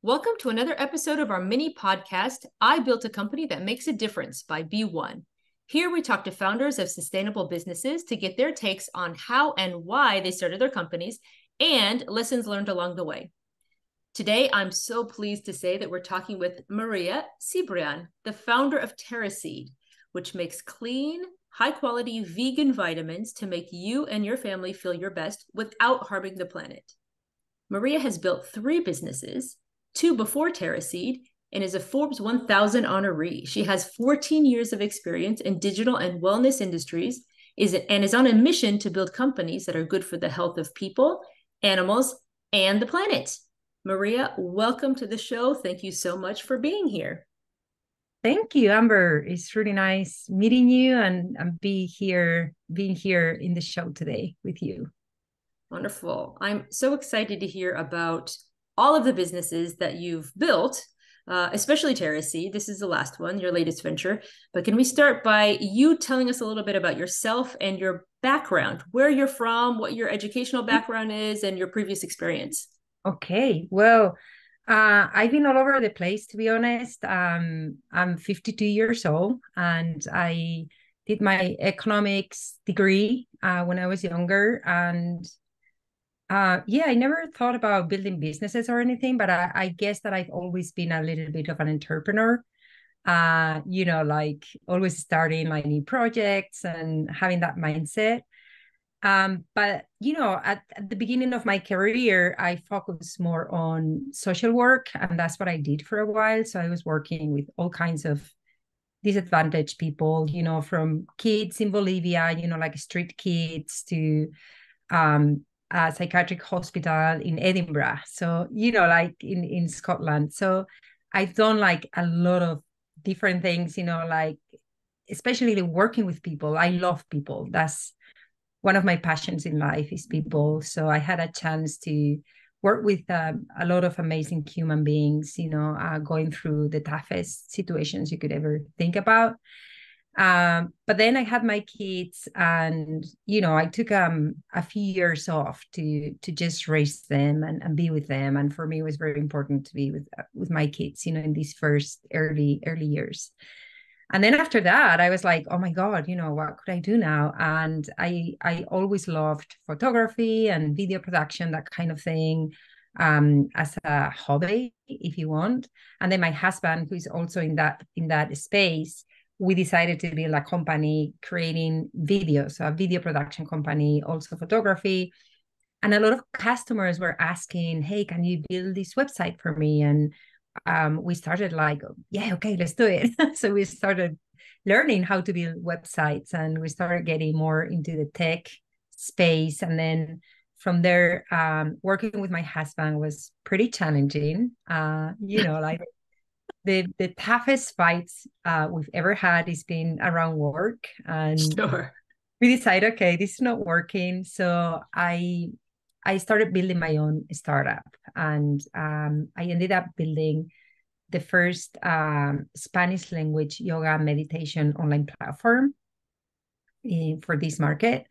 Welcome to another episode of our mini podcast, I Built a Company That Makes a Difference by B1. Here we talk to founders of sustainable businesses to get their takes on how and why they started their companies and lessons learned along the way. Today, I'm so pleased to say that we're talking with Maria Cibrian, the founder of Terraseed, which makes clean, high-quality vegan vitamins to make you and your family feel your best without harming the planet. Maria has built 3 businesses, 2 before Terraseed, and is a Forbes 1000 honoree. She has 14 years of experience in digital and wellness industries and is on a mission to build companies that are good for the health of people, animals, and the planet. Maria, welcome to the show. Thank you so much for being here. Thank you, Amber. It's really nice meeting you and being here in the show today with you. Wonderful. I'm so excited to hear about all of the businesses that you've built, especially Terraseed. This is the last one, your latest venture. But can we start by you telling us a little bit about yourself and your background, where you're from, what your educational background is, and your previous experience? Okay. Well, I've been all over the place, to be honest. I'm 52 years old, and I did my economics degree when I was younger. And I never thought about building businesses or anything, but I guess that I've always been a little bit of an entrepreneur. Like always starting like new projects and having that mindset. But at the beginning of my career, I focused more on social work, and that's what I did for a while. So I was working with all kinds of disadvantaged people, from kids in Bolivia, like street kids, to a psychiatric hospital in Edinburgh. So, like in Scotland. So I've done like a lot of different things, like especially working with people. I love people. That's one of my passions in life is people. So I had a chance to work with a lot of amazing human beings, going through the toughest situations you could ever think about. But then I had my kids, and I took a few years off to just raise them and be with them. And for me, it was very important to be with my kids, in these first early years. And then after that, I was like, oh my God, what could I do now? And I always loved photography and video production, that kind of thing, as a hobby, if you want. And then my husband, who is also in that space, we decided to build a company creating videos, so a video production company, also photography. And a lot of customers were asking, hey, can you build this website for me? And we started like, yeah, okay, let's do it. So we started learning how to build websites, and we started getting more into the tech space. And then from there, working with my husband was pretty challenging. Like the toughest fights we've ever had is been around work. And Sure. we decided, okay, this is not working. So I started building my own startup, and I ended up building the first Spanish language yoga meditation online platform for this market.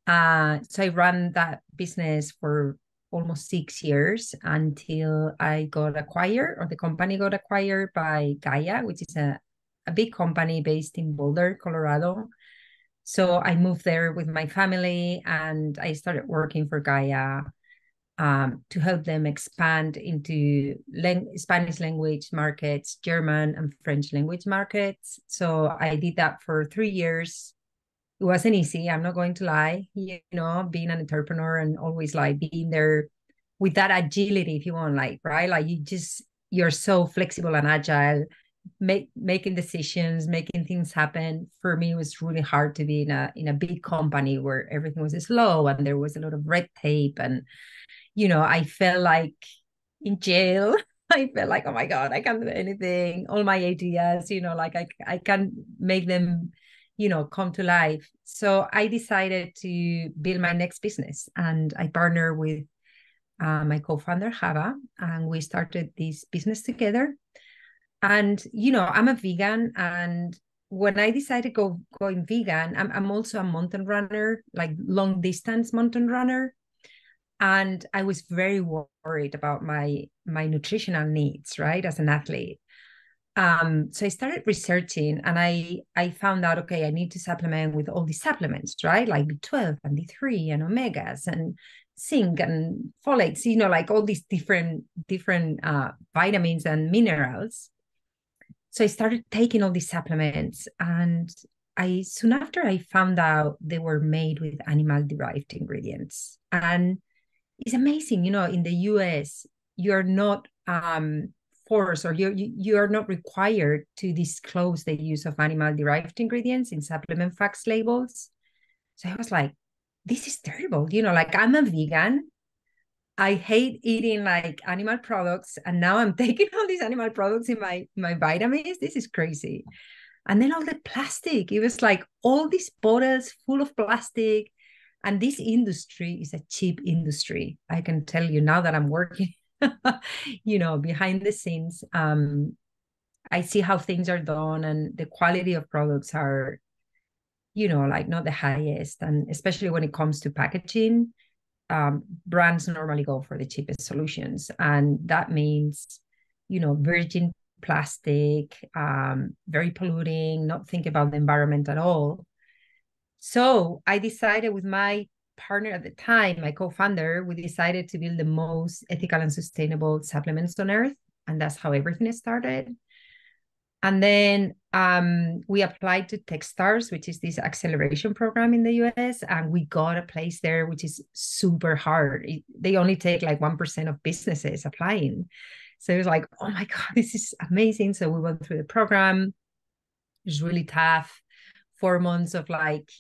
So I ran that business for almost 6 years until I got acquired, or the company got acquired by Gaia, which is a big company based in Boulder, Colorado. So I moved there with my family, and I started working for Gaia to help them expand into Spanish language markets, German and French language markets. So I did that for 3 years. It wasn't easy, I'm not going to lie, being an entrepreneur and always like being there with that agility, if you want, like, right? Like you're so flexible and agile, making decisions, making things happen. For me, it was really hard to be in a big company where everything was slow and there was a lot of red tape. And, I felt like in jail. I felt like, oh my God, I can't do anything. All my ideas, like I can't make them, come to life. So I decided to build my next business, and I partnered with my co-founder, Java, and we started this business together. And, I'm a vegan, and when I decided going vegan, I'm also a mountain runner, like long distance mountain runner. And I was very worried about my my nutritional needs, right, as an athlete. So I started researching, and I found out, okay, I need to supplement with all these supplements, right? Like B12 and D3 and omegas and zinc and folates, like all these different vitamins and minerals. So I started taking all these supplements, and I soon after I found out they were made with animal derived ingredients. And it's amazing, in the US, you're not forced, or you are not required to disclose the use of animal derived ingredients in supplement facts labels. So I was like, this is terrible. Like, I'm a vegan. I hate eating like animal products, and now I'm taking all these animal products in my vitamins. This is crazy. And then all the plastic, it was like all these bottles full of plastic. And this industry is a cheap industry. I can tell you now that I'm working, behind the scenes. I see how things are done, and the quality of products are, like not the highest. And especially when it comes to packaging, brands normally go for the cheapest solutions. And that means, virgin plastic, very polluting, not think about the environment at all. So I decided with my partner at the time, my co-founder, we decided to build the most ethical and sustainable supplements on earth. And that's how everything started. And then we applied to Techstars, which is this acceleration program in the US, and we got a place there, which is super hard. They only take like 1% of businesses applying. So it was like, oh my God, this is amazing. So we went through the program. It was really tough. 4 months of like,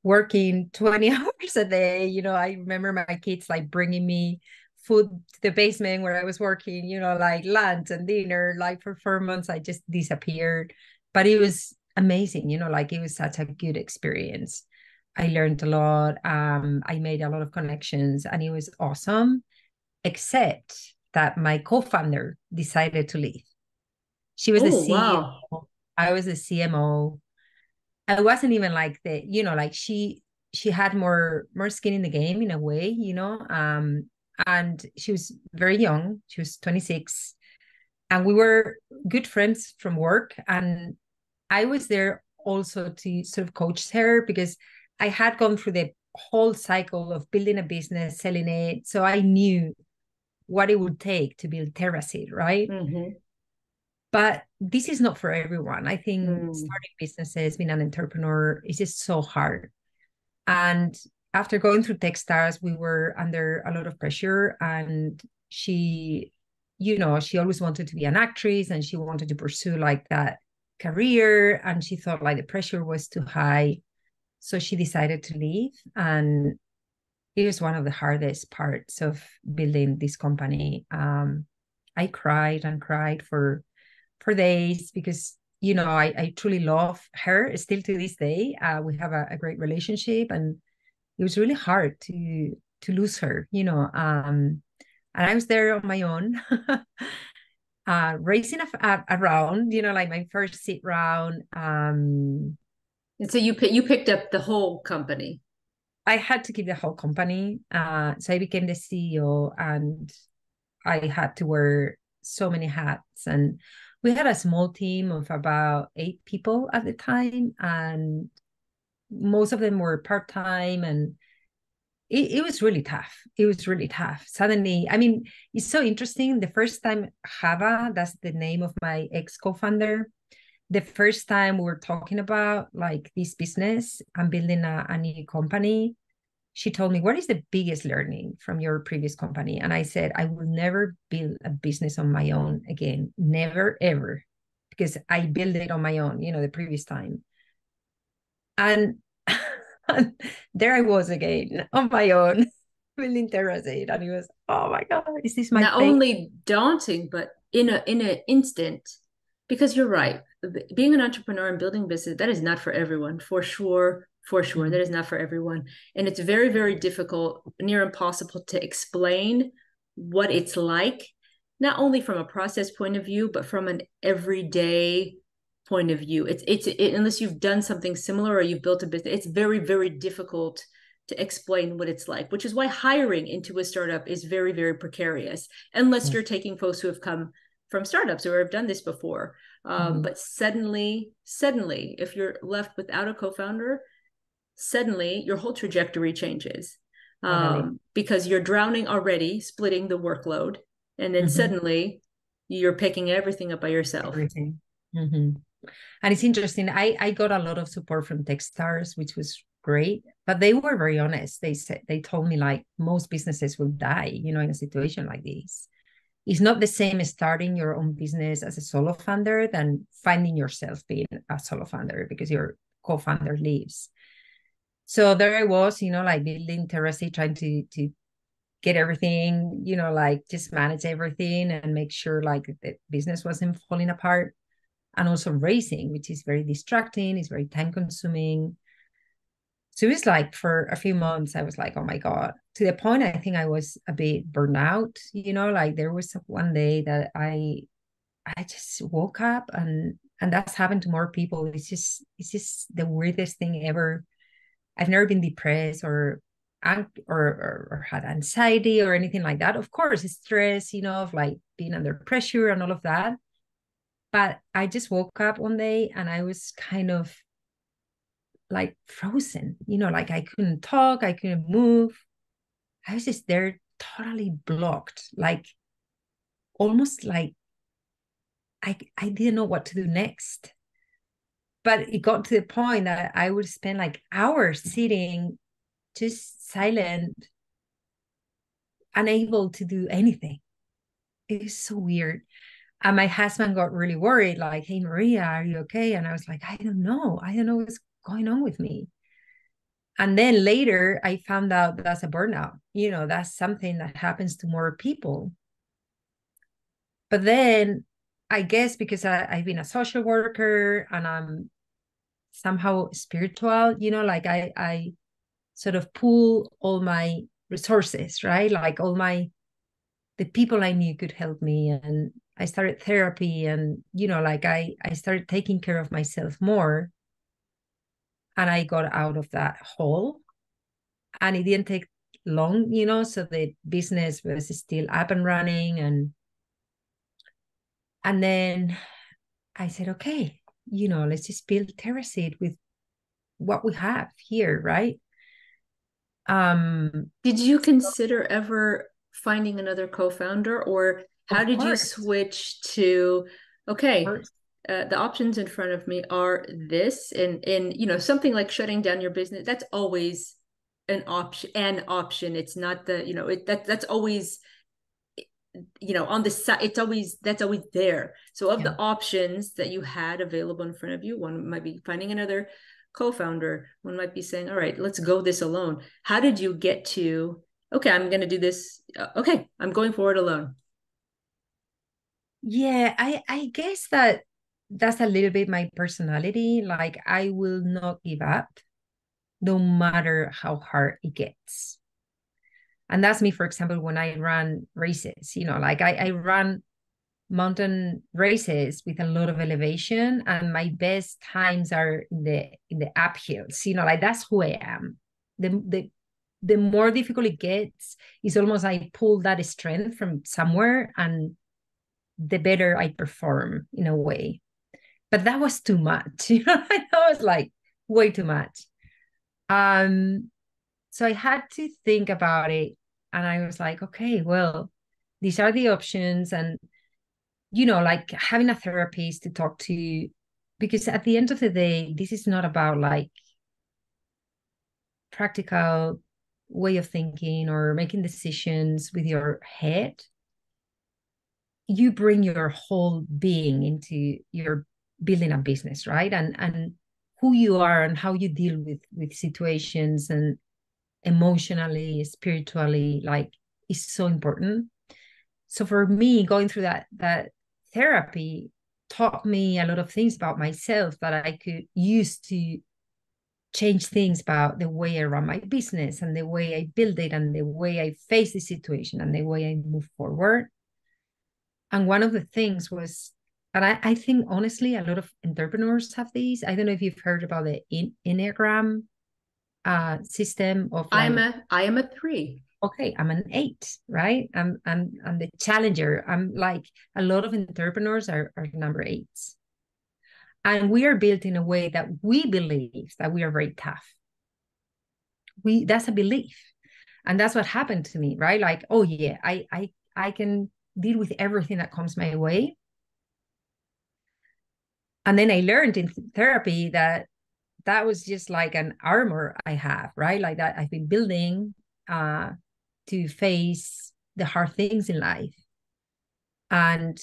working 20 hours a day. I remember my kids like bringing me food to the basement where I was working, like lunch and dinner. Like for 4 months, I just disappeared. But it was amazing, like it was such a good experience. I learned a lot. I made a lot of connections, and it was awesome, except that my co-founder decided to leave. She was the wow. CEO. I was the CMO. I wasn't even like like she had more skin in the game in a way, and she was very young. She was 26, and we were good friends from work. And I was there also to sort of coach her, because I had gone through the whole cycle of building a business, selling it. So I knew what it would take to build Terraseed, right? Mm-hmm. But this is not for everyone. I think starting businesses, being an entrepreneur, is just so hard. And after going through Techstars, we were under a lot of pressure. And she, she always wanted to be an actress, and she wanted to pursue like that career. And she thought like the pressure was too high. So she decided to leave. And it was one of the hardest parts of building this company. I cried and cried for days, because I truly love her still to this day. We have a great relationship, and it was really hard to lose her, and I was there on my own, racing around, like my first seed round. And so you picked up the whole company. I had to keep the whole company, so I became the CEO, and I had to wear so many hats. And we had a small team of about 8 people at the time, and most of them were part-time. And it was really tough. It was really tough. Suddenly, I mean, it's so interesting. The first time Hava, that's the name of my ex-co-founder, the first time we were talking about like this business and building a new company, she told me, what is the biggest learning from your previous company? And I said, I will never build a business on my own again. Never, ever. Because I built it on my own, the previous time. And there I was again on my own, building Terraseed. And it was, oh my God, is this my Not thing? only daunting, but in an instant, because you're right. Being an entrepreneur and building business, that is not for everyone, for sure. For sure. Mm-hmm. That is not for everyone. And it's very, very difficult, near impossible to explain what it's like, not only from a process point of view, but from an everyday point of view. Unless you've done something similar or you've built a business, it's very, very difficult to explain what it's like, which is why hiring into a startup is very, very precarious, unless you're taking folks who have come from startups or have done this before. But suddenly, if you're left without a co-founder, suddenly your whole trajectory changes, because you're drowning already, splitting the workload, and then suddenly you're picking everything up by yourself. Everything. And it's interesting. I got a lot of support from Techstars, which was great, but they were very honest. They told me like most businesses will die, you know, in a situation like this. It's not the same as starting your own business as a solo founder than finding yourself being a solo founder because your co-founder leaves. So there I was, you know, like building Terraseed, trying to get everything, you know, like just manage everything and make sure like the business wasn't falling apart. And also racing, which is very distracting, it's very time consuming. So it was like for a few months, I was like, oh my God, to the point I think I was a bit burnt out, you know, like there was one day that I just woke up and that's happened to more people. It's just the weirdest thing ever. I've never been depressed or had anxiety or anything like that. Of course, it's stress, you know, of like being under pressure and all of that. But I just woke up one day and I was kind of like frozen, you know, like I couldn't talk, I couldn't move. I was just there totally blocked, like almost like I didn't know what to do next. But it got to the point that I would spend like hours sitting just silent, unable to do anything. It was so weird. And my husband got really worried, like, hey, Maria, are you okay? And I was like, I don't know. I don't know what's going on with me. And then later I found out that's a burnout. You know, that's something that happens to more people. But then I guess because I've been a social worker and I'm somehow spiritual, you know, like I sort of pull all my resources, right? Like the people I knew could help me. And I started therapy and, you know, like I started taking care of myself more. And I got out of that hole. And it didn't take long, you know, so the business was still up and running. And then I said, okay, you know, let's just build Terraseed with what we have here, right? Did you consider ever finding another co-founder, or how did you switch to, okay, the options in front of me are this, and you know, something like shutting down your business, that's always an option. It's not the, you know, that's always, you know, on the side, that's always there. So of the options that you had available in front of you, one might be finding another co-founder, one might be saying, all right, let's go this alone. How did you get to, okay, I'm going to do this, okay, I'm going forward alone? Yeah, I guess that's a little bit my personality. Like I will not give up no matter how hard it gets. And that's me, for example, when I run races, you know, like I run mountain races with a lot of elevation, and my best times are in the uphills, you know, like that's who I am. The more difficult it gets, it's almost I pull that strength from somewhere, and the better I perform in a way. But that was too much, you know, that was like way too much. So I had to think about it, and I was like, okay, well, these are the options. And, you know, like having a therapist to talk to, because at the end of the day, this is not about like practical way of thinking or making decisions with your head. You bring your whole being into your building a business, right? And who you are and how you deal with situations and emotionally, spiritually, like is so important. So for me, going through that therapy taught me a lot of things about myself that I could use to change things about the way I run my business and the way I build it and the way I face the situation and the way I move forward. And one of the things was, and I think honestly, a lot of entrepreneurs have these. I don't know if you've heard about the Enneagram system of I like, am a 3. okay, I'm an 8, right? I'm the challenger. I'm like a lot of entrepreneurs are number 8s. And we are built in a way that we believe that we are very tough. That's a belief. And that's what happened to me, right? Like, oh yeah, I can deal with everything that comes my way. And then I learned in therapy that that was just like an armor I have, right? Like that I've been building to face the hard things in life. And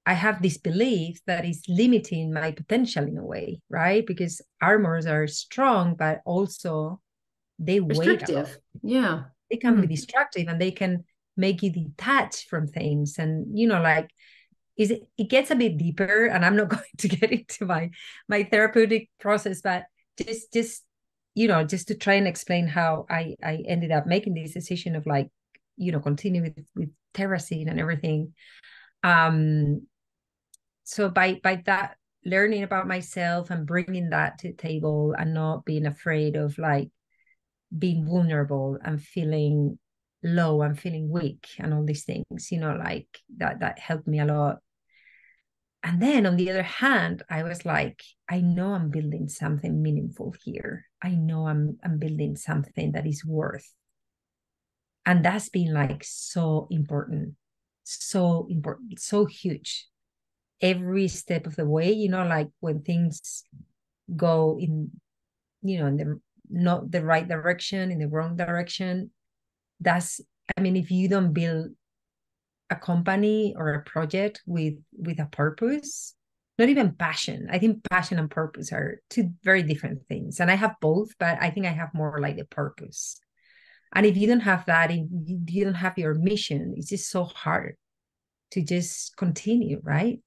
I have this belief that is limiting my potential in a way, right? Because armors are strong, but also they weigh a lot. Restrictive. Yeah. They can be destructive and they can make you detached from things. And, like, it gets a bit deeper, and I'm not going to get into my therapeutic process, but just just to try and explain how I ended up making this decision of like, continue with Terraseed and everything. So by that, learning about myself and bringing that to the table and not being afraid of like being vulnerable and feeling low and feeling weak and all these things, like that helped me a lot. And then on the other hand, I was like, I know I'm building something meaningful here. I know I'm building something that is worth. And that's been like so important, so huge. Every step of the way, like when things go in, in the not the right direction, in the wrong direction, if you don't build a company or a project with a purpose, not even passion. I think passion and purpose are two very different things. And I have both, but I think I have more like the purpose. And if you don't have that, if you don't have your mission, it's just so hard to just continue, right?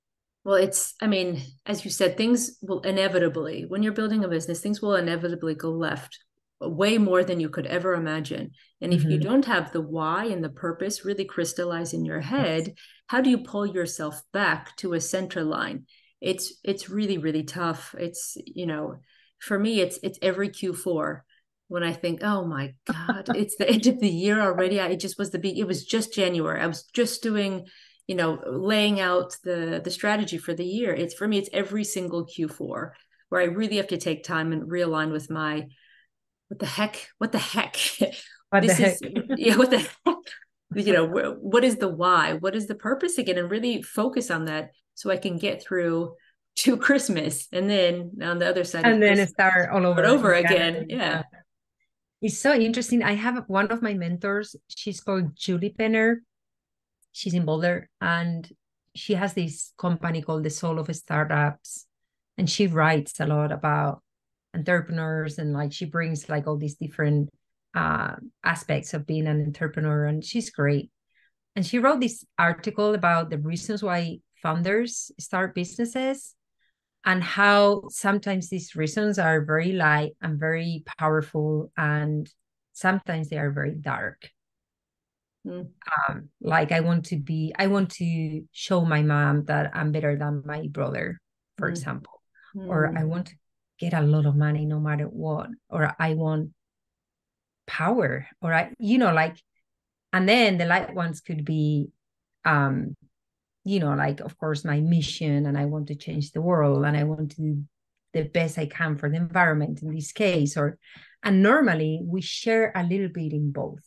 Well, as you said, things will inevitably, when you're building a business, things will inevitably go left way more than you could ever imagine. And if you don't have the why and the purpose really crystallize in your head, how do you pull yourself back to a center line? It's really, really tough. It's, for me, it's every Q4 when I think, oh my God, it's the end of the year already. It was just January. I was just doing, laying out the strategy for the year. For me, it's every single Q4 where I really have to take time and realign with my, what the heck? What the heck? What the heck? What is the why? What is the purpose again? And really focus on that so I can get through to Christmas. And then on the other side and of then Christmas, start all over over again. Yeah. It's so interesting. I have one of my mentors. She's called Julie Penner. She's in Boulder, and she has this company called The Soul of Startups. And she writes a lot about entrepreneurs, and like she brings like all these different aspects of being an entrepreneur, and she's great. And she wrote this article about the reasons why founders start businesses and how sometimes these reasons are very light and very powerful, and sometimes they are very dark. Like I want to show my mom that I'm better than my brother, for example, or I want to get a lot of money no matter what, or I want power, or like, and then the light ones could be, like, of course, my mission, and I want to change the world, and I want to do the best I can for the environment in this case, and normally we share a little bit in both.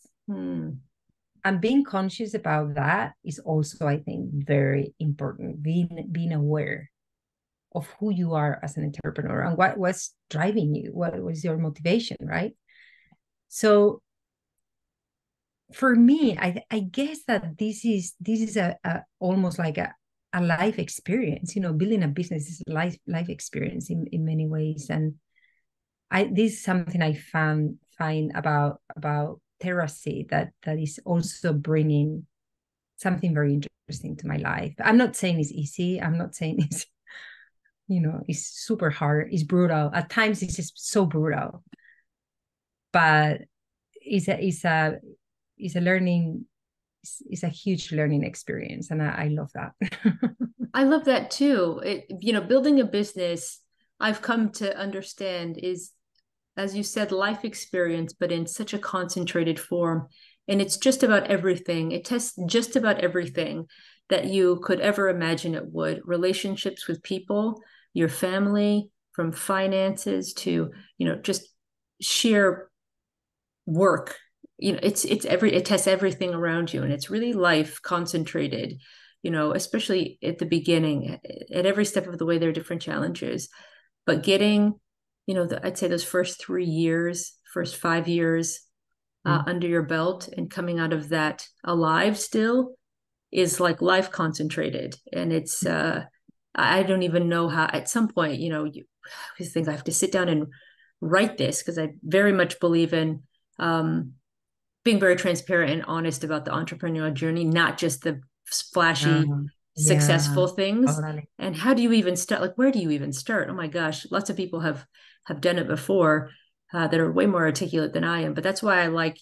And being conscious about that is also, I think, very important. Being aware of who you are as an entrepreneur and what's driving you, what was your motivation, right? So for me, I guess that this is a almost like a life experience. Building a business is a life experience in many ways. And this is something I find about Terraseed that is also bringing something very interesting to my life. I'm not saying it's easy. I'm not saying it's it's super hard. It's brutal. At times it's just so brutal. But it's a learning, it's a huge learning experience, and I love that. I love that too. Building a business, I've come to understand, is as you said, life experience, but in such a concentrated form. And it's just about everything. It tests just about everything that you could ever imagine it would. Relationships with people, your family, from finances to, just sheer work. It tests everything around you, and it's really life concentrated, especially at the beginning. At every step of the way, there are different challenges. But getting, I'd say those first 3 years, first 5 years under your belt and coming out of that alive still is like life concentrated. And it's, I don't even know how, at some point, you think I have to sit down and write this, because I very much believe in being very transparent and honest about the entrepreneurial journey, not just the flashy, successful things. Totally. And how do you even start? Like, where do you even start? Oh my gosh, lots of people have done it before that are way more articulate than I am. But that's why I like,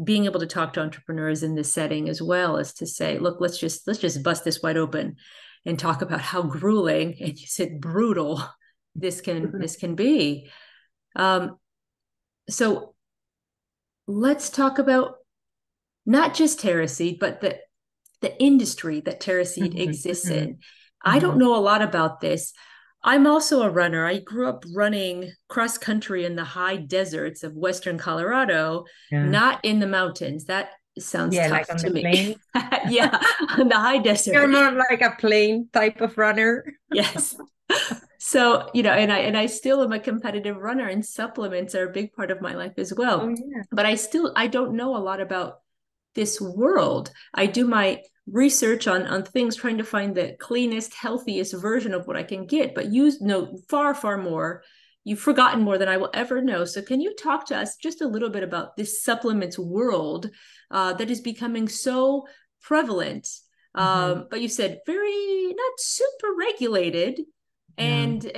being able to talk to entrepreneurs in this setting as well, is to say, look, let's just bust this wide open and talk about how grueling, and you said brutal, this can be. So let's talk about not just Terraseed, but the industry that Terraseed exists in. I don't know a lot about this. I'm also a runner. I grew up running cross country in the high deserts of Western Colorado, not in the mountains. That sounds tough like on to the me. Plain. Yeah, on the high desert. You're more like a plain type of runner. Yes. So, and I still am a competitive runner, and supplements are a big part of my life as well. Oh, yeah. But I don't know a lot about this world. I do my research on things, trying to find the cleanest, healthiest version of what I can get, but you know far, far more. You've forgotten more than I will ever know. So can you talk to us just a little bit about this supplements world that is becoming so prevalent? But you said very, not super regulated, and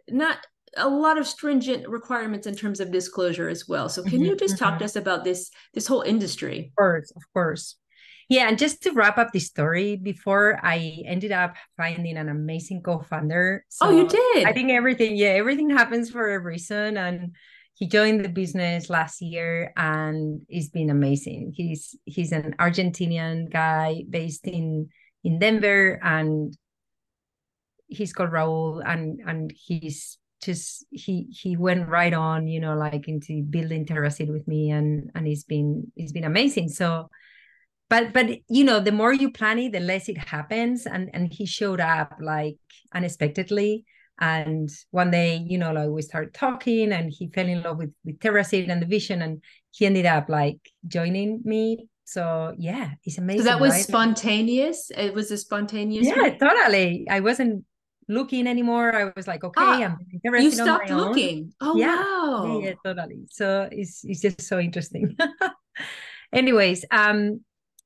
not a lot of stringent requirements in terms of disclosure as well. So can you just talk to us about this whole industry? Of course. Yeah, and just to wrap up the story, before I ended up finding an amazing co-founder. So you did? I think everything happens for a reason. And he joined the business last year, and it's been amazing. He's an Argentinian guy based in Denver, and he's called Raul, and he's just he went right on, like into building Terraseed with me, and it's been amazing. So but the more you plan it, the less it happens. And he showed up like unexpectedly. And one day, like we started talking, and he fell in love with Terraseed and the vision, and he ended up like joining me. So yeah, it's amazing. So that was spontaneous. It was a spontaneous. Yeah, totally. I wasn't looking anymore. I was like, okay, I'm Terraseed. You stopped looking. Oh, yeah. wow. Yeah, totally. So it's just so interesting. Anyways,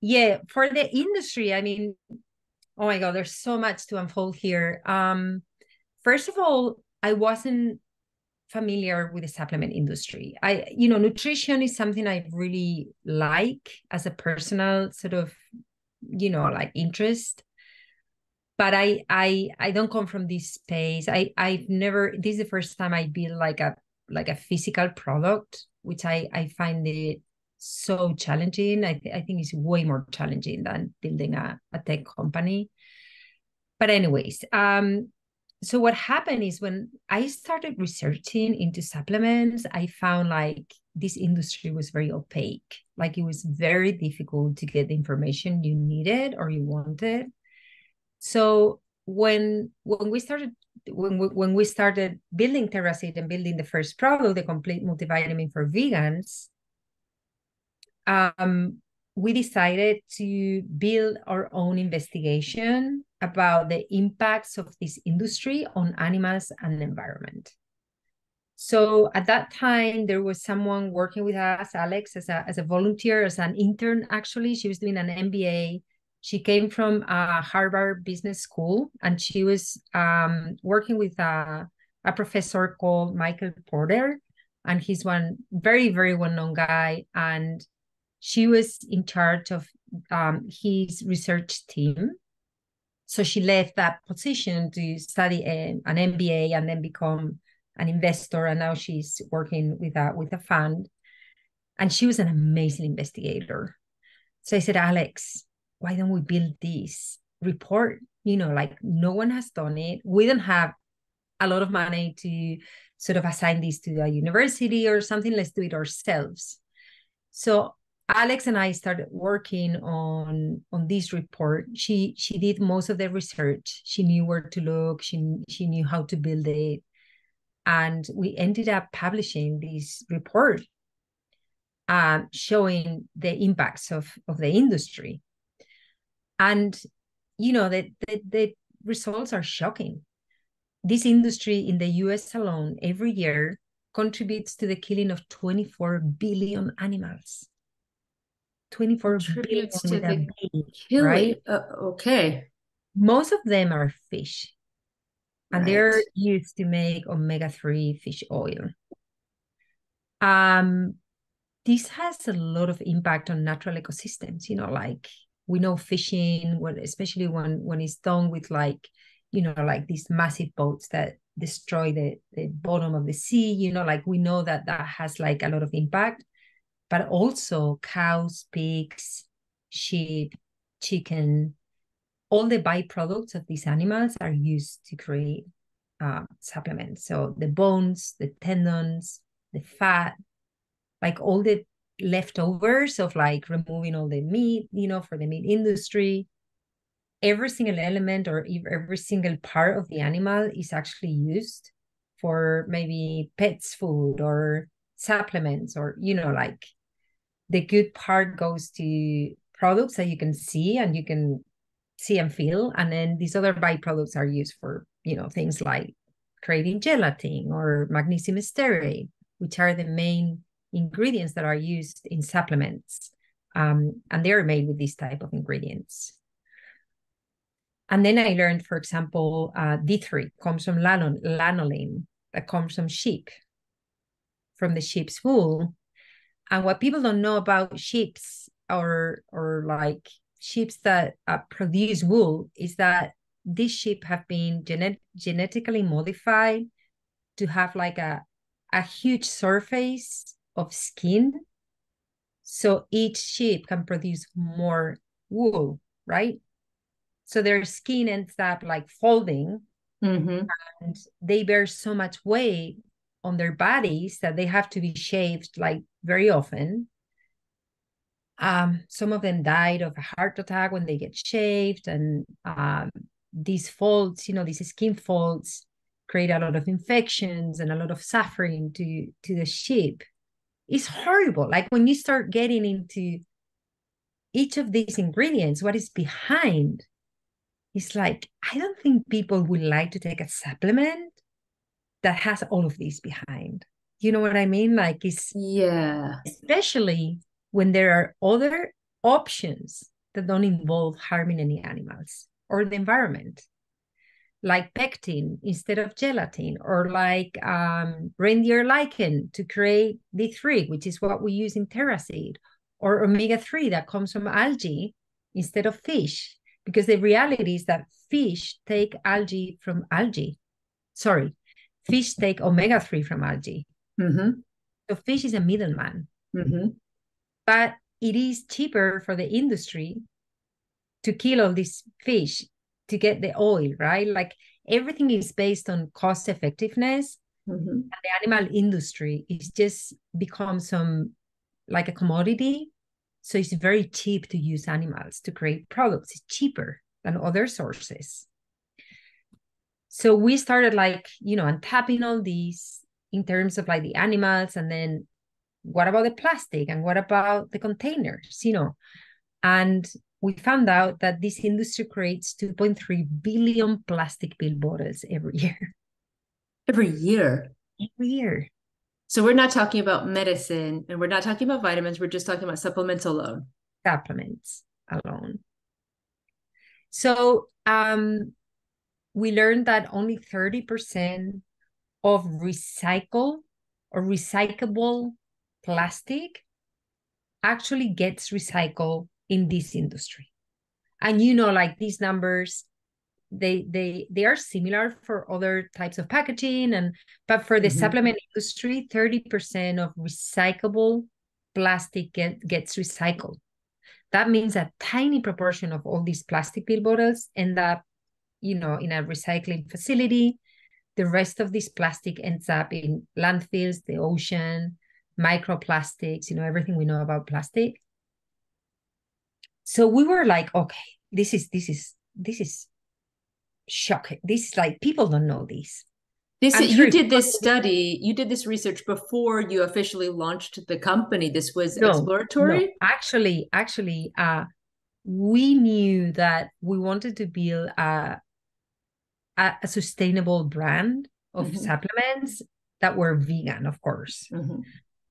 yeah, for the industry, I mean, oh my God, there's so much to unfold here. First of all, I wasn't familiar with the supplement industry. Nutrition is something I really like as a personal sort of, like interest. But I don't come from this space. I've never, this is the first time I build like a physical product, which I find it so challenging. I think it's way more challenging than building a tech company. But anyways, so what happened is, when I started researching into supplements, I found like this industry was very opaque. Like it was very difficult to get the information you needed or you wanted. So when we started building Terraseed and building the first product, the complete multivitamin for vegans, we decided to build our own investigation about the impacts of this industry on animals and the environment. So at that time, there was someone working with us, Alex, as a volunteer, as an intern, actually. She was doing an MBA. She came from Harvard Business School, and she was working with a professor called Michael Porter, and he's one very, very well-known guy. And she was in charge of his research team. So she left that position to study an MBA and then become an investor, and now she's working with a fund. And she was an amazing investigator. So I said, Alex, why don't we build this report? Like no one has done it. We don't have a lot of money to sort of assign this to a university or something. Let's do it ourselves. So Alex and I started working on this report. She did most of the research. She knew where to look. She knew how to build it. And we ended up publishing this report showing the impacts of the industry. And, the results are shocking. This industry in the US alone every year contributes to the killing of 24 billion animals. 24 billion with a B, right? Okay. Most of them are fish. And Right. they're used to make omega-3 fish oil. This has a lot of impact on natural ecosystems, like we know fishing, especially when it's done with like these massive boats that destroy the bottom of the sea, like we know that has like a lot of impact. But also cows, pigs, sheep, chicken, all the byproducts of these animals are used to create supplements. So the bones, the tendons, the fat, like all the leftovers of like removing all the meat, for the meat industry, every single element or every single part of the animal is actually used for maybe pets food or supplements, or like the good part goes to products that you can see and feel, and then these other byproducts are used for things like creating gelatin or magnesium stearate, which are the main ingredients that are used in supplements, and they're made with this type of ingredients. And then I learned, for example, D3 comes from lanolin that comes from sheep, from the sheep's wool. And what people don't know about sheeps or like sheeps that produce wool is that these sheep have been genetically modified to have like a huge surface of skin. So each sheep can produce more wool, right? So their skin ends up like folding, Mm-hmm. and they bear so much weight on their bodies that they have to be shaved like very often. Some of them died of a heart attack when they get shaved, and these folds, these skin folds create a lot of infections and a lot of suffering to the sheep. It's horrible. Like when you start getting into each of these ingredients, what is behind, it's like, I don't think people would like to take a supplement that has all of these behind. You know what I mean? Like especially when there are other options that don't involve harming any animals or the environment, like pectin instead of gelatin, or like reindeer lichen to create D3, which is what we use in Terraseed, or omega-3 that comes from algae instead of fish, because the reality is that fish take algae from algae. Sorry, fish take omega-3 from algae. Mm-hmm. So fish is a middleman. Mm-hmm. But it is cheaper for the industry to kill all these fish to get the oil, right? Like everything is based on cost effectiveness. Mm-hmm. And the animal industry is just become like a commodity. So it's very cheap to use animals to create products. It's cheaper than other sources. So we started like, untapping all these in terms of like the animals, and then what about the plastic, and what about the containers, And we found out that this industry creates 2.3 billion plastic pill bottles every year. Every year. Every year. So we're not talking about medicine, and we're not talking about vitamins. We're just talking about supplements alone. Supplements alone. So we learned that only 30% of recycled or recyclable plastic actually gets recycled in this industry. And like these numbers they are similar for other types of packaging, but for the supplement industry, 30% of recyclable plastic gets recycled. That means a tiny proportion of all these plastic pill bottles end up, in a recycling facility. The rest of this plastic ends up in landfills, the ocean, microplastics, everything we know about plastic. So we were like, okay, this is shocking. This is like, people don't know this. You did this study, you did this research before you officially launched the company. This was exploratory? No. Actually, we knew that we wanted to build a sustainable brand of supplements that were vegan, of course.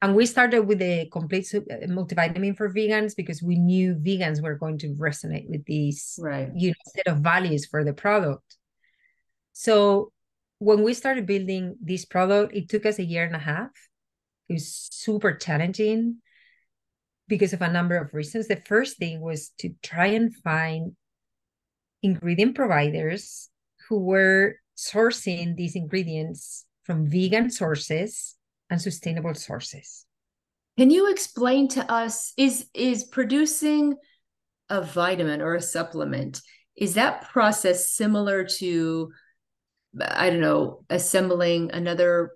And we started with a complete multivitamin for vegans because we knew vegans were going to resonate with these set of values for the product. So when we started building this product, it took us 1.5 years. It was super challenging because of a number of reasons. The first thing was to try and find ingredient providers who were sourcing these ingredients from vegan sources and sustainable sources. Can you explain to us, is producing a vitamin or a supplement, is that process similar to, I don't know, assembling another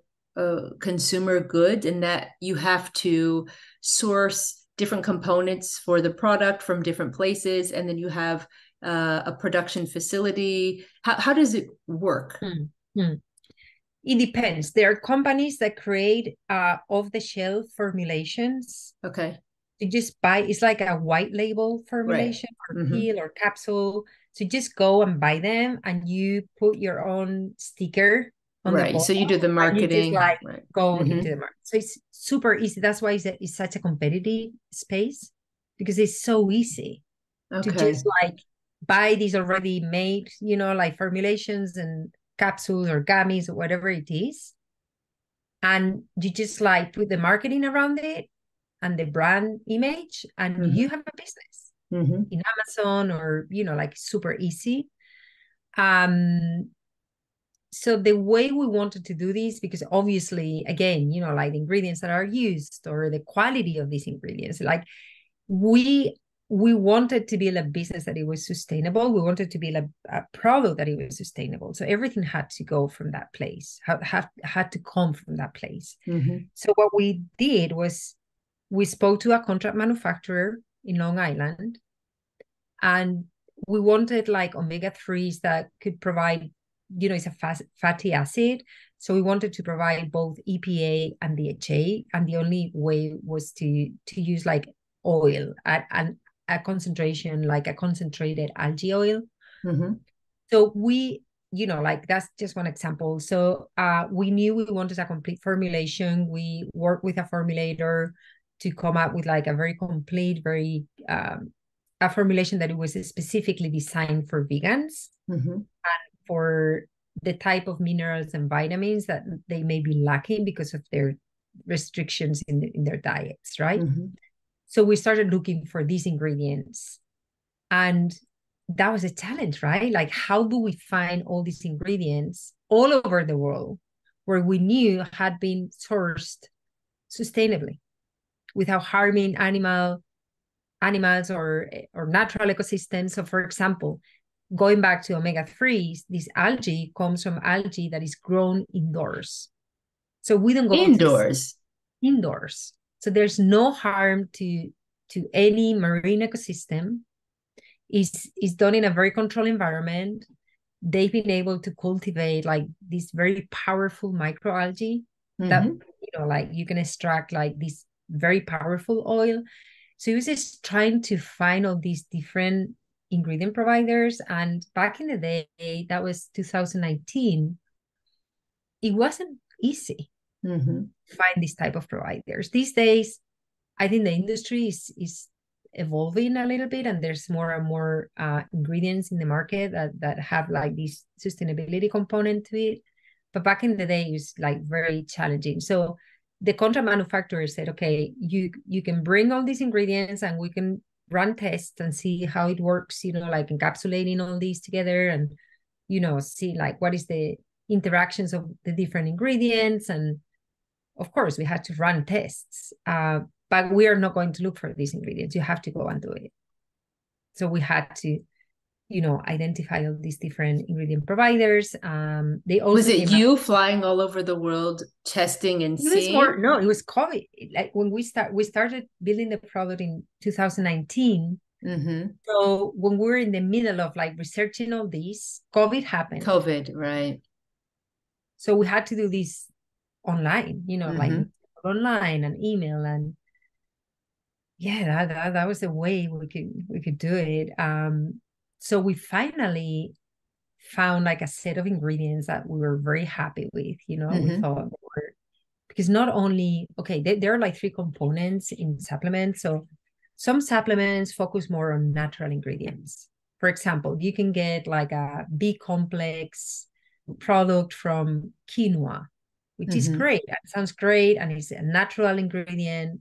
consumer good, in that you have to source different components for the product from different places, and then you have a production facility? How does it work? It depends. There are companies that create off-the-shelf formulations. Okay. You just buy, it's like a white label formulation or pill or capsule. So you just go and buy them and you put your own sticker on the bottle. So you do the marketing. You just go into the market. So it's super easy. That's why it's such a competitive space, because it's so easy to just buy these already made, formulations and capsules or gummies or whatever it is. And you just put the marketing around it and the brand image, and you have a business in Amazon or, super easy. So the way we wanted to do this, because obviously, again, the ingredients that are used or the quality of these ingredients, we wanted to build a business that it was sustainable. We wanted to build a product that it was sustainable. So everything had to go from that place, had to come from that place. So what we did was we spoke to a contract manufacturer in Long Island, and we wanted omega-3s that could provide, it's a fatty acid. So we wanted to provide both EPA and DHA. And the only way was to use oil and a concentration, like a concentrated algae oil. So we, that's just one example. So we knew we wanted a complete formulation. We worked with a formulator to come up with a very complete, a formulation that it was specifically designed for vegans and for the type of minerals and vitamins that they may be lacking because of their restrictions in their diets, right? So we started looking for these ingredients, and that was a challenge, right? How do we find all these ingredients all over the world where we knew had been sourced sustainably without harming animals or natural ecosystems? So for example, going back to omega-3s, this algae comes from algae that is grown indoors. So we don't go indoors. So there's no harm to any marine ecosystem. Is done in a very controlled environment. They've been able to cultivate this very powerful microalgae that you can extract this very powerful oil. So he was just trying to find all these different ingredient providers. And back in the day, that was 2019, it wasn't easy to find this type of providers. These days, I think the industry is evolving a little bit, and there's more and more ingredients in the market that have this sustainability component to it. But back in the day, it was very challenging. So the contract manufacturer said, okay, you can bring all these ingredients and we can run tests and see how it works, encapsulating all these together. And see like what is the interactions of the different ingredients. And of course, we had to run tests, but we are not going to look for these ingredients. You have to go and do it. So we had to, identify all these different ingredient providers. They also Was it came you up. flying all over the world testing and It was more, seeing? no, it was COVID. Like when we started building the product in 2019. Mm-hmm. So when we were in the middle of like researching all this, COVID happened. COVID, right. So we had to do this online, like Mm-hmm. online and email. And yeah, that was the way we could do it. So we finally found like a set of ingredients that we were very happy with. We Mm-hmm. thought they were, because not only, okay, there are like three components in supplements. So some supplements focus more on natural ingredients. For example, you can get like a B complex product from quinoa, which is Mm-hmm. great. That sounds great. And it's a natural ingredient.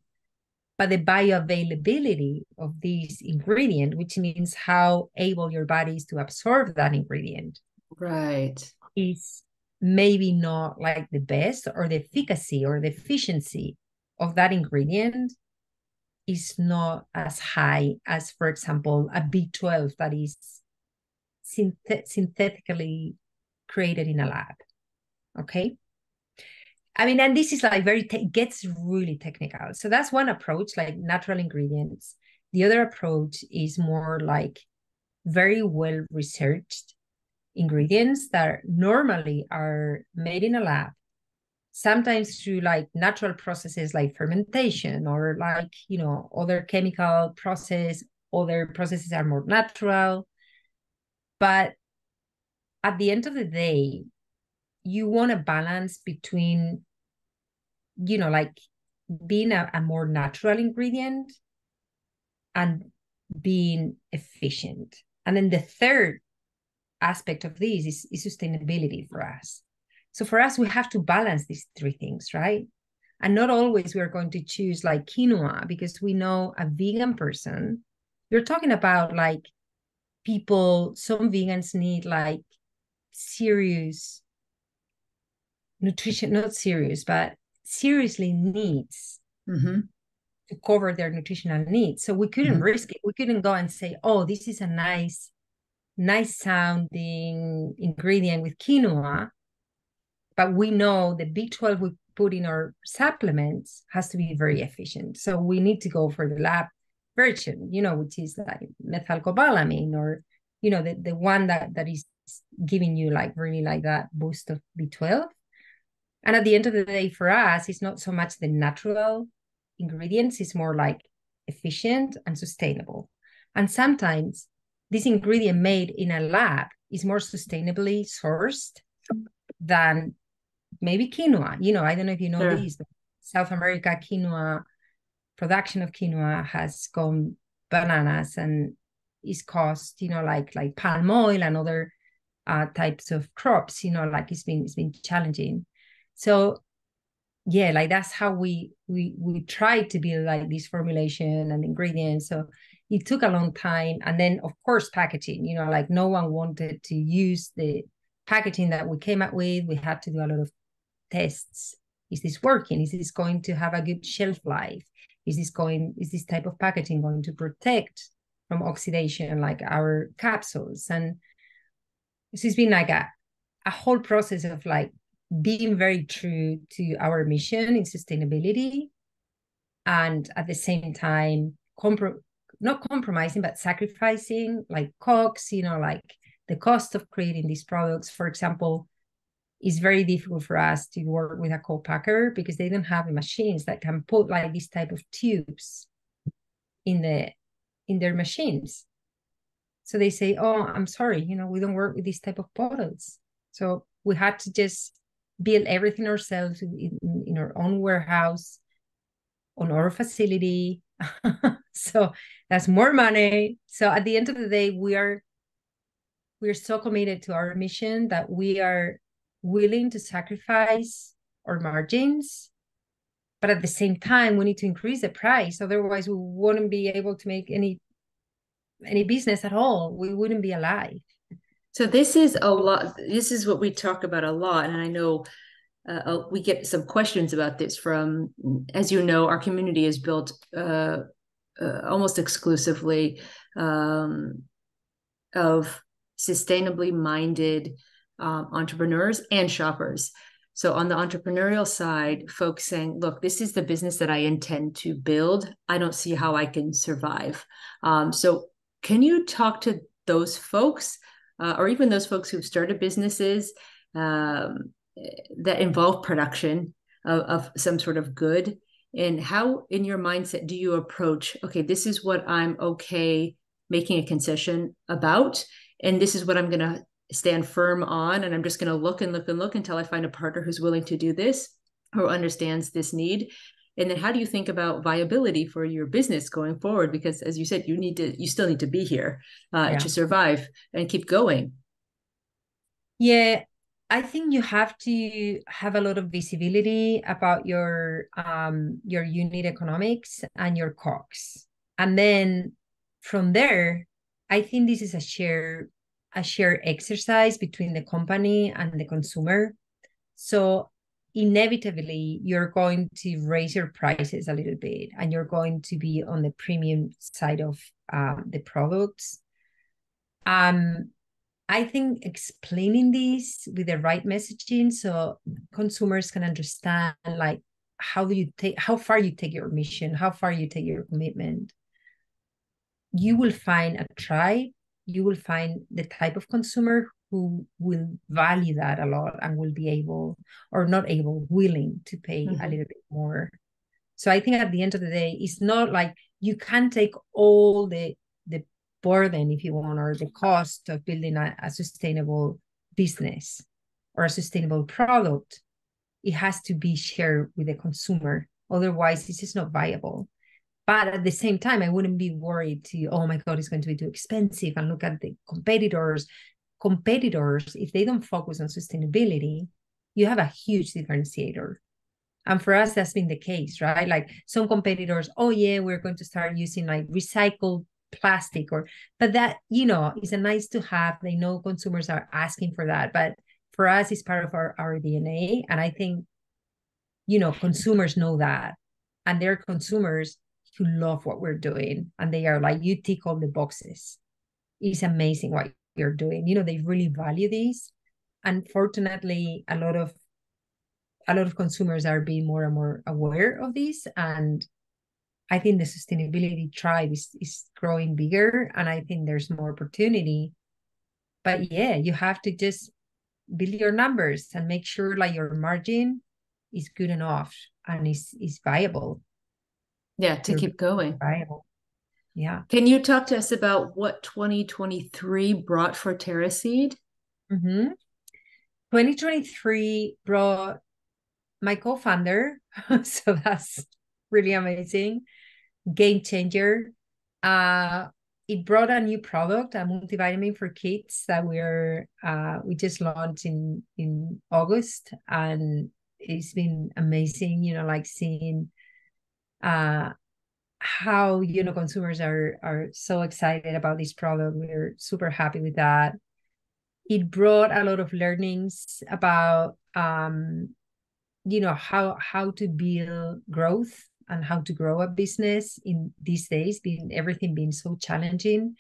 But the bioavailability of this ingredient, which means how able your body is to absorb that ingredient, Right. is maybe not like the best, or the efficacy or the efficiency of that ingredient is not as high as, for example, a B12 that is synthetically created in a lab. Okay. I mean, and this is like gets really technical. So that's one approach, like natural ingredients. The other approach is more like very well researched ingredients that normally are made in a lab, sometimes through like natural processes like fermentation, or like, other chemical process. Other processes are more natural. But at the end of the day, you want a balance between, like being a more natural ingredient and being efficient. And then the third aspect of this is sustainability for us. So for us, we have to balance these three things, right? And not always we're going to choose like quinoa, because we know a vegan person, you're talking about like people, some vegans need like serious nutrition, not serious, but seriously needs Mm-hmm. to cover their nutritional needs. So we couldn't Mm-hmm. risk it. We couldn't go and say, oh, this is a nice sounding ingredient with quinoa, but we know the B12 we put in our supplements has to be very efficient. So we need to go for the lab version, which is like methylcobalamin, or, the one that is giving you like really like that boost of B12. And at the end of the day, for us, it's not so much the natural ingredients, it's more like efficient and sustainable. And sometimes this ingredient made in a lab is more sustainably sourced than maybe quinoa. I don't know if you know Sure. this, but South America quinoa, production of quinoa has gone bananas, and is cost, like palm oil and other types of crops, like it's been challenging. So yeah, like that's how we tried to build like this formulation and ingredients. So it took a long time. And then of course packaging, like no one wanted to use the packaging that we came up with. We had to do a lot of tests. Is this working? Is this going to have a good shelf life? Is this type of packaging going to protect from oxidation like our capsules? And this has been like a whole process of like being very true to our mission in sustainability, and at the same time not compromising but sacrificing like costs, like the cost of creating these products. For example, it's very difficult for us to work with a co-packer because they don't have the machines that can put like this type of tubes in their machines. So they say, oh, I'm sorry, we don't work with this type of bottles. So we had to just build everything ourselves in our own warehouse, on our facility. So that's more money. So at the end of the day, we're so committed to our mission that we are willing to sacrifice our margins, but at the same time, we need to increase the price. Otherwise, we wouldn't be able to make any business at all. We wouldn't be alive. So this is a lot. This is what we talk about a lot, and I know we get some questions about this from, as you know, our community is built almost exclusively um, of sustainably minded entrepreneurs and shoppers. So on the entrepreneurial side, folks saying, look, this is the business that I intend to build. I don't see how I can survive. So can you talk to those folks or even those folks who've started businesses um, that involve production of some sort of good? And how, in your mindset, do you approach, okay, this is what I'm okay making a concession about, and this is what I'm going to stand firm on, and I'm just going to look and look and look until I find a partner who's willing to do this or understands this need. And then how do you think about viability for your business going forward? Because as you said, you still need to be here Yeah. to survive and keep going. Yeah, I think you have to have a lot of visibility about your unit economics and your costs. And then from there, I think this is a shared exercise between the company and the consumer. So inevitably, you're going to raise your prices a little bit, and you're going to be on the premium side of the products. Um, I think explaining this with the right messaging so consumers can understand like how far you take your mission, how far you take your commitment, you will find a tribe, you will find the type of consumer who will value that a lot and will be able or not able, willing to pay a little bit more. So I think at the end of the day, it's not like you can take all the burden, if you want, or the cost of building a sustainable business or a sustainable product. It has to be shared with the consumer. Otherwise, it's just not viable. But at the same time, I wouldn't be worried to, oh my God, it's going to be too expensive. And look at the competitors. Competitors, if they don't focus on sustainability, you have a huge differentiator. And for us, that's been the case, right? Like some competitors, oh yeah, we're going to start using like recycled plastic but that, is a nice to have. They know consumers are asking for that. But for us, it's part of our DNA. And I think, consumers know that. And they're consumers who love what we're doing. And they are like, you tick all the boxes. It's amazing what you're doing. They really value these. And fortunately, a lot of consumers are being more and more aware of this. And I think the sustainability tribe is growing bigger. And I think there's more opportunity. But yeah, you have to just build your numbers and make sure like your margin is good enough and is viable. Yeah, to You're keep going. viable. Yeah. Can you talk to us about what 2023 brought for Terraseed? 2023 brought my co-founder. So that's really amazing. Game changer. It brought a new product, a multivitamin for kids that we just launched in August, and it's been amazing. Like seeing how consumers are so excited about this product. We're super happy with that. It brought a lot of learnings about how to build growth and how to grow a business in these days, everything being so challenging.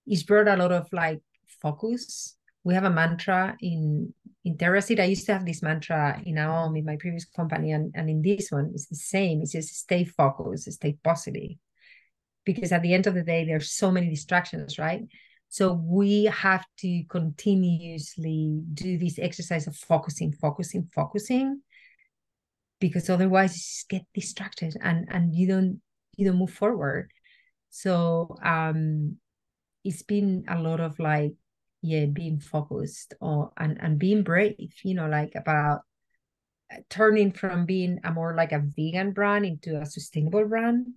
It's brought a lot of like focus. We have a mantra in Terraseed. I used to have this mantra in my previous company, and in this one it's the same. It's just stay focused, stay positive, because at the end of the day there's so many distractions, right? So we have to continuously do this exercise of focusing, because otherwise you just get distracted and you don't move forward. So it's been a lot of like, yeah, being focused on and being brave, like about turning from being a more like a vegan brand into a sustainable brand.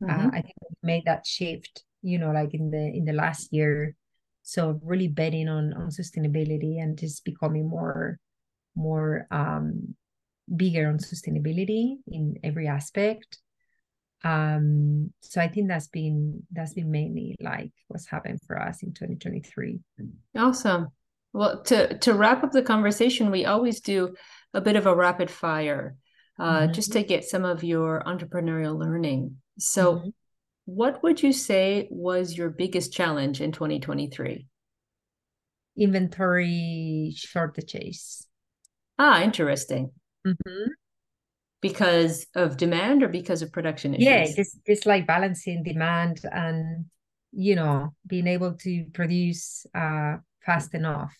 I think we made that shift, like in the last year. So really betting on sustainability and just becoming more bigger on sustainability in every aspect. So I think that's been mainly like what's happened for us in 2023. Awesome. Well, to wrap up the conversation, we always do a bit of a rapid fire, just Mhm. to get some of your entrepreneurial learning. So, Mhm. what would you say was your biggest challenge in 2023? Inventory shortages. Ah, interesting. Mhm. Because of demand or because of production Yeah, issues? just like balancing demand and being able to produce fast enough.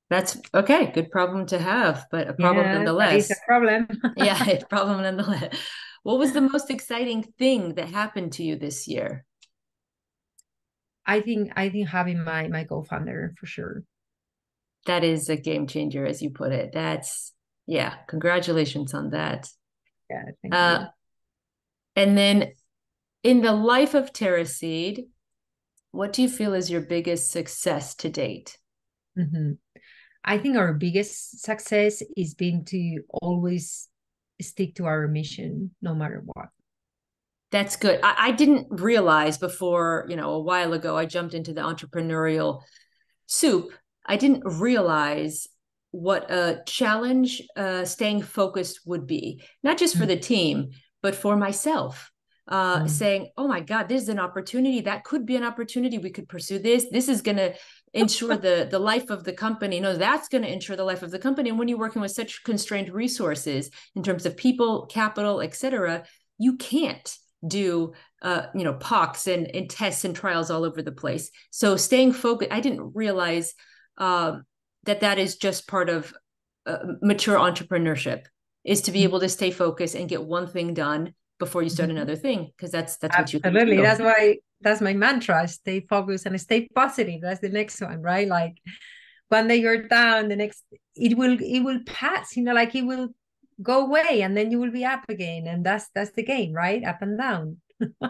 That's okay. Good problem to have, but a problem Yeah, that is a nonetheless. problem. Yeah, a problem nonetheless. What was the most exciting thing that happened to you this year? I think having my co-founder for sure. That is a game changer, as you put it. Yeah, congratulations on that. Yeah, thank Uh, you. and then in the life of Terraseed, what do you feel is your biggest success to date? Hmm. I think our biggest success is being to always stick to our mission, no matter what. That's good. I didn't realize before, a while ago, I jumped into the entrepreneurial soup. I didn't realize what a challenge staying focused would be, not just for the team, but for myself. Mhm. Saying, oh my God, this is an opportunity. That could be an opportunity. We could pursue this. This is going to ensure the life of the company. No, that's going to ensure the life of the company. And when you're working with such constrained resources in terms of people, capital, et cetera, you can't do POCs and tests and trials all over the place. So staying focused, I didn't realize that is just part of mature entrepreneurship, is to be able to stay focused and get one thing done before you start Mhm. another thing, because that's what you can Absolutely. do. That's why that's my mantra. Stay focused and stay positive. That's the next one, right? Like one day you're down, the next it will pass, like it will go away and then you will be up again. And that's the game, right? Up and down.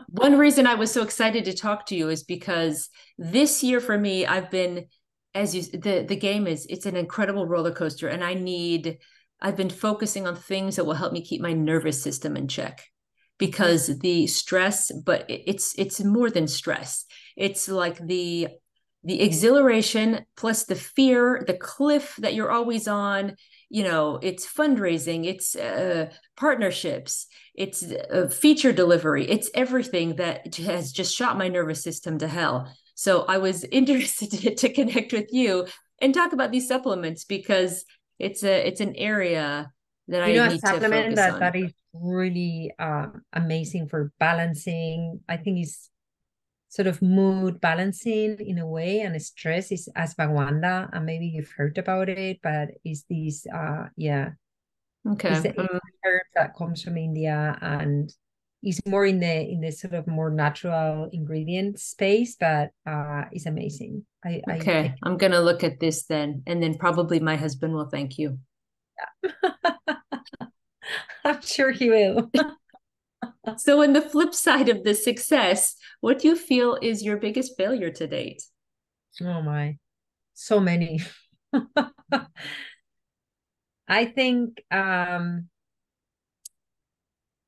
One reason I was so excited to talk to you is because this year for me, I've been, as you, the game is, it's an incredible roller coaster, and I've been focusing on things that will help me keep my nervous system in check, Mhm. because the stress, but it's more than stress. It's like the exhilaration plus the fear, the cliff that you're always on. It's fundraising, it's partnerships, it's feature delivery, it's everything that has just shot my nervous system to hell. So I was interested to connect with you and talk about these supplements, because it's an area that I A need to supplement focus that on. is really amazing for balancing. I think is sort of mood balancing in a way, and stress is ashwagandha, and maybe you've heard about it, but is this Okay. is a herb that comes from India and is more in the sort of more natural ingredient space, but is amazing. I Okay, take I'm gonna look at this then, and then probably my husband will thank you. I'm sure he will. So, on the flip side of the success, what do you feel is your biggest failure to date? Oh my, so many. I think I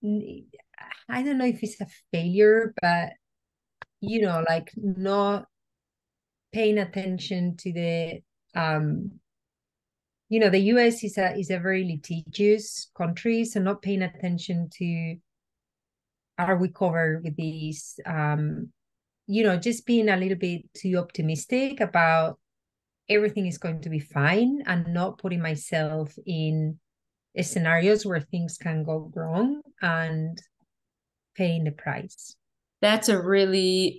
don't know if it's a failure, but like not paying attention to the US is a very litigious country, so not paying attention to are we covered with these just being a little bit too optimistic about everything is going to be fine and not putting myself in scenarios where things can go wrong and paying the price. That's a really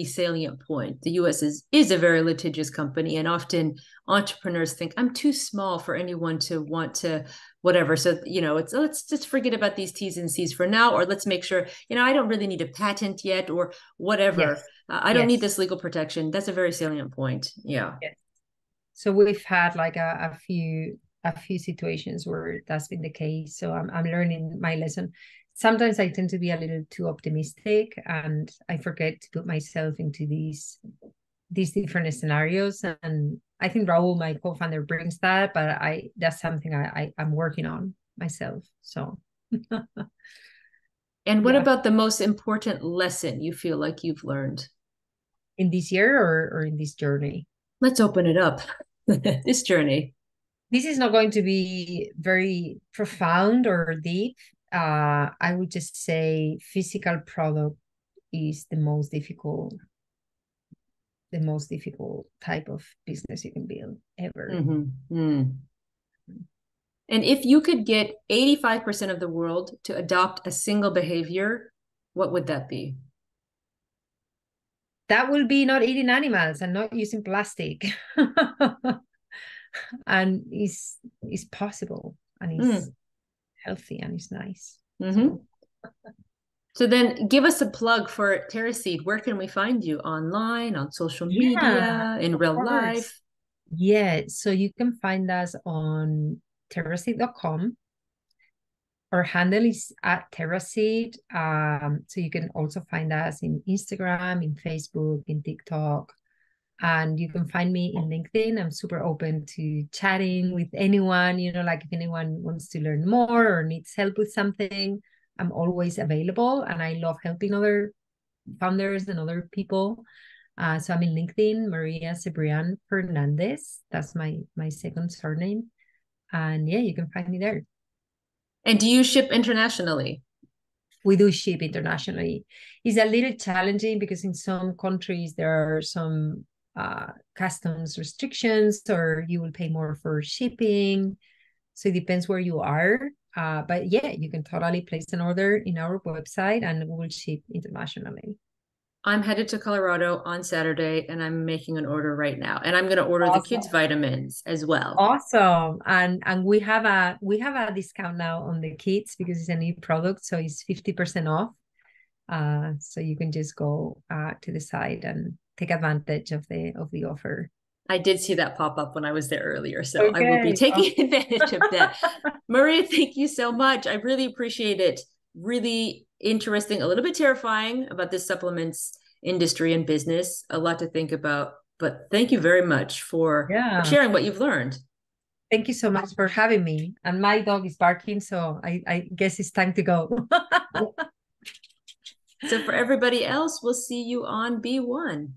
salient point. The US is a very litigious company, and often entrepreneurs think I'm too small for anyone to want to whatever. So, it's let's just forget about these T's and C's for now, or let's make sure, I don't really need a patent yet, or Yes, whatever. I don't need yes, this legal protection. That's a very salient point. Yeah. yes. So we've had like a few situations where that's been the case. So I'm learning my lesson. Sometimes I tend to be a little too optimistic and I forget to put myself into these different scenarios. And I think Raul, my co-founder, brings that, but that's something I'm working on myself. So And what yeah. about the most important lesson you feel like you've learned? In this year or in this journey? Let's open it up. This journey. This is not going to be very profound or deep. I would just say physical product is the most difficult type of business you can build ever. Mm-hmm. Mm. And if you could get 85% of the world to adopt a single behavior, what would that be? That will be not eating animals and not using plastic. And it's possible and it's healthy and it's nice. Mm-hmm. So then give us a plug for Terraseed. Where can we find you? Online, on social media, in real life? Yeah, so you can find us on terraseed.com. Our handle is at Terraseed. So you can also find us in Instagram, in Facebook, in TikTok. And you can find me in LinkedIn. I'm super open to chatting with anyone, like if anyone wants to learn more or needs help with something, I'm always available. And I love helping other founders and other people. So I'm in LinkedIn, Maria Cebrian Fernandez. That's my second surname. And yeah, you can find me there. And do you ship internationally? We do ship internationally. It's a little challenging because in some countries there are some customs restrictions, or you will pay more for shipping. So it depends where you are. But yeah, you can totally place an order in our website and we will ship internationally. I'm headed to Colorado on Saturday and I'm making an order right now. And I'm going to order the kids' vitamins as well. Awesome. And we have a discount now on the kids because it's a new product. So it's 50% off. So you can just go to the site and take advantage of the offer. I did see that pop up when I was there earlier. So okay. I will be taking advantage of that. Maria, thank you so much. I really appreciate it. Really interesting, a little bit terrifying about this supplements industry and business. A lot to think about. But thank you very much for sharing what you've learned. Thank you so much for having me. And my dog is barking, so I guess it's time to go. So for everybody else, we'll see you on B1.